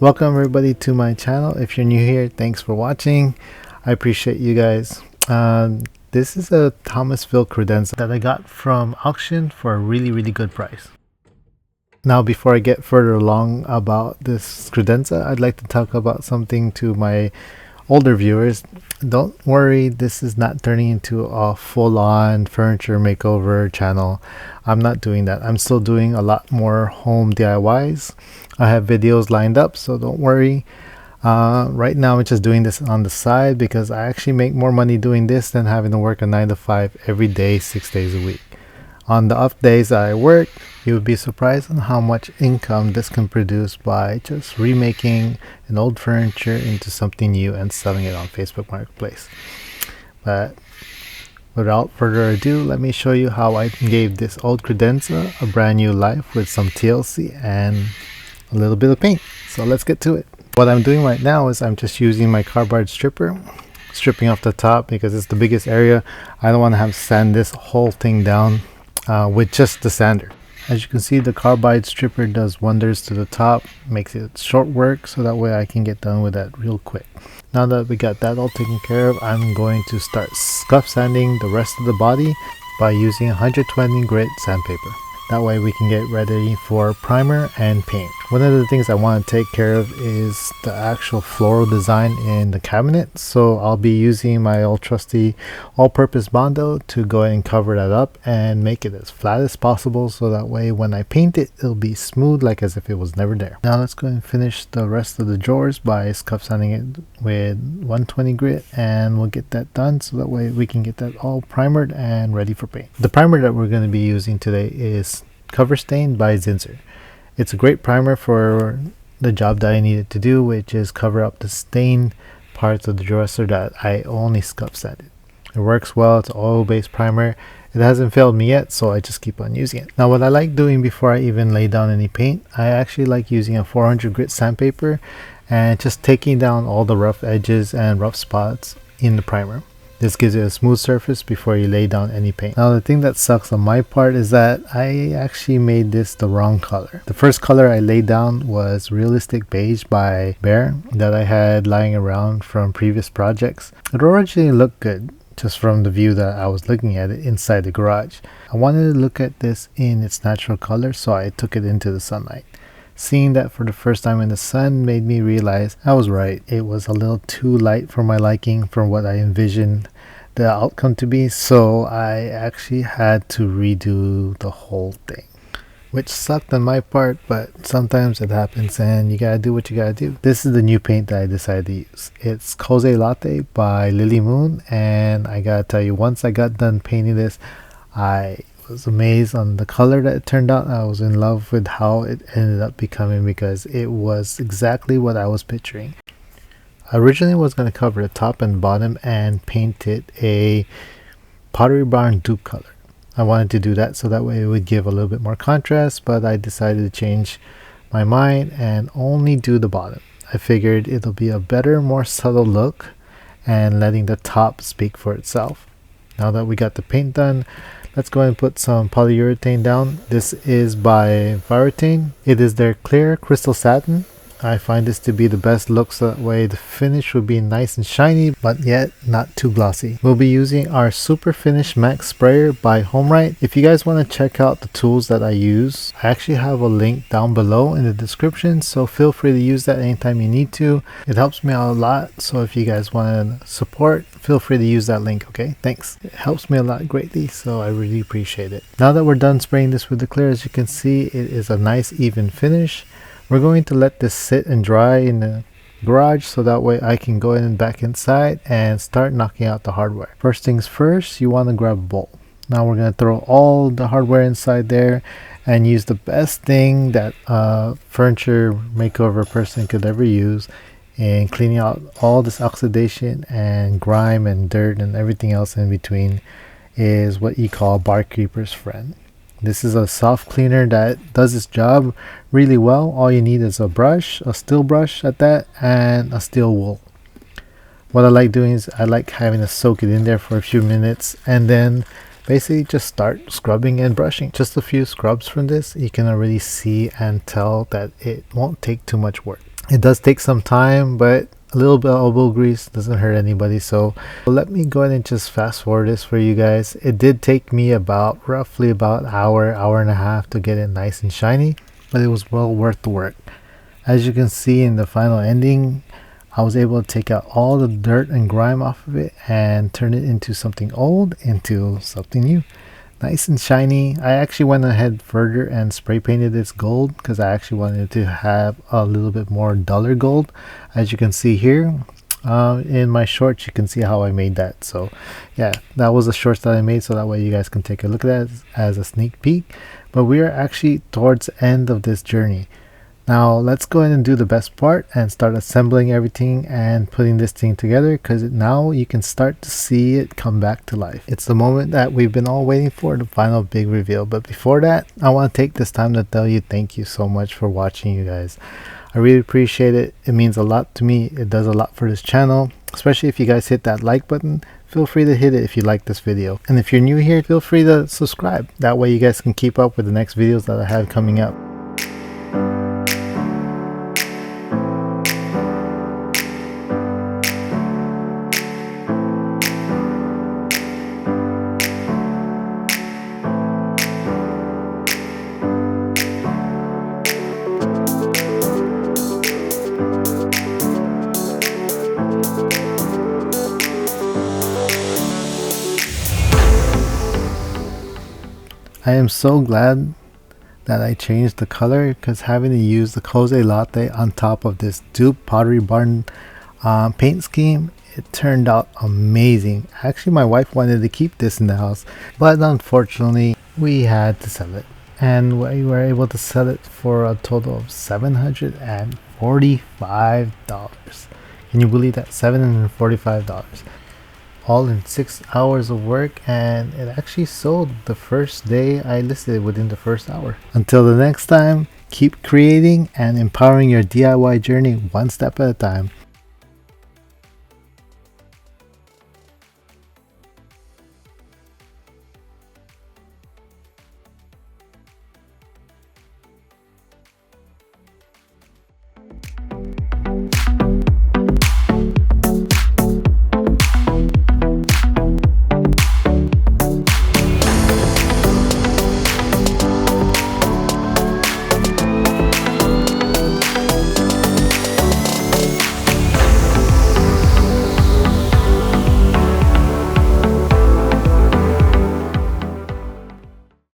Welcome everybody to my channel. If you're new here, thanks for watching. I appreciate you guys. This is a Thomasville Credenza that I got from auction for a really good price. Now before I get further along about this credenza, I'd like to talk about something to my older viewers. Don't worry, this is not turning into a full-on furniture makeover channel. I'm not doing that. I'm still doing a lot more home DIYs. I have videos lined up, so don't worry. Right now I'm just doing this on the side because I actually make more money doing this than having to work a 9 to 5 every day, 6 days a week. On the off days I work, you would be surprised on how much income this can produce by just remaking an old furniture into something new and selling it on Facebook Marketplace. But without further ado, let me show you how I gave this old credenza a brand new life with some TLC and a little bit of paint. So let's get to it. What I'm doing right now is I'm just using my cardboard stripper, stripping off the top because it's the biggest area. I don't want to have to sand this whole thing down with just the sander. As you can see, the carbide stripper does wonders to the top, makes it short work, so that way I can get done with that real quick. Now that we got that all taken care of, I'm going to start scuff sanding the rest of the body by using 120 grit sandpaper. That way we can get ready for primer and paint. One of the things I want to take care of is the actual floral design in the cabinet. So I'll be using my old trusty all-purpose Bondo to go ahead and cover that up and make it as flat as possible. So that way when I paint it, it'll be smooth like as if it was never there. Now let's go and finish the rest of the drawers by scuff sanding it with 120 grit, and we'll get that done so that way we can get that all primered and ready for paint. The primer that we're going to be using today is Cover Stain by Zinsser. It's a great primer for the job that I needed to do, which is cover up the stained parts of the dresser that I only scuff sanded. It works well. It's an oil-based primer. It hasn't failed me yet, so I just keep on using it. Now what I like doing before I even lay down any paint, I actually like using a 400 grit sandpaper and just taking down all the rough edges and rough spots in the primer. This gives you a smooth surface before you lay down any paint. Now the thing that sucks on my part is that I actually made this the wrong color. The first color I laid down was Realistic Beige by Bear that I had lying around from previous projects. It originally looked good just from the view that I was looking at it inside the garage. I wanted to look at this in its natural color, so I took it into the sunlight. Seeing that for the first time in the sun made me realize I was right. It was a little too light for my liking from what I envisioned the outcome to be, so I actually had to redo the whole thing, which sucked on my part, but sometimes it happens and you gotta do what you gotta do. This is the new paint that I decided to use. It's Cozy Latte by Lilly Moon, and I gotta tell you, once I got done painting this, I was amazed on the color that it turned out. I was in love with how it ended up becoming because it was exactly what I was picturing. I originally was going to cover the top and bottom and paint it a Pottery Barn Dupe color. I wanted to do that so that way it would give a little bit more contrast, but I decided to change my mind and only do the bottom. I figured it'll be a better, more subtle look and letting the top speak for itself. Now that we got the paint done, let's go ahead and put some polyurethane down. This is by Varitane. It is their clear crystal satin. I find this to be the best look, so that way the finish will be nice and shiny, but yet not too glossy. We'll be using our Super Finish Max Sprayer by HomeRite. If you guys want to check out the tools that I use, I actually have a link down below in the description, so feel free to use that anytime you need to. It helps me out a lot, so if you guys want to support, feel free to use that link, okay? Thanks. It helps me a lot greatly, so I really appreciate it. Now that we're done spraying this with the clear, as you can see, it is a nice even finish. We're going to let this sit and dry in the garage so that way I can go in and back inside and start knocking out the hardware. First things first, you want to grab a bowl. Now we're going to throw all the hardware inside there and use the best thing that a furniture makeover person could ever use in cleaning out all this oxidation and grime and dirt and everything else in between, is what you call bar creeper's friend. This is a soft cleaner that does its job really well. All you need is a brush, a steel brush at that, and a steel wool. What I like doing is I like having to soak it in there for a few minutes and then basically just start scrubbing and brushing. Just a few scrubs from this, you can already see and tell that it won't take too much work. It does take some time, but a little bit of elbow grease doesn't hurt anybody. So let me go ahead and just fast forward this for you guys. It did take me about roughly about hour and a half to get it nice and shiny, but it was well worth the work. As you can see in the final ending, I was able to take out all the dirt and grime off of it and turn it into something old into something new. Nice and shiny. I actually went ahead further and spray painted this gold because I actually wanted to have a little bit more duller gold. As you can see here in my shorts, you can see how I made that. So yeah, that was the shorts that I made, so that way you guys can take a look at that as a sneak peek. But we are actually towards the end of this journey. Now let's go ahead and do the best part and start assembling everything and putting this thing together, because now you can start to see it come back to life. It's the moment that we've been all waiting for, the final big reveal. But before that, I want to take this time to tell you thank you so much for watching, you guys. I really appreciate it. It means a lot to me. It does a lot for this channel, especially if you guys hit that like button. Feel free to hit it if you like this video. And if you're new here, feel free to subscribe. That way you guys can keep up with the next videos that I have coming up. I am so glad that I changed the color, because having to use the colorway latte on top of this Dupe Pottery Barn paint scheme, it turned out amazing. Actually, my wife wanted to keep this in the house, but unfortunately we had to sell it, and we were able to sell it for a total of $745. Can you believe that? $745, all in 6 hours of work, and it actually sold the first day I listed it, within the first hour. Until the next time, keep creating and empowering your DIY journey one step at a time.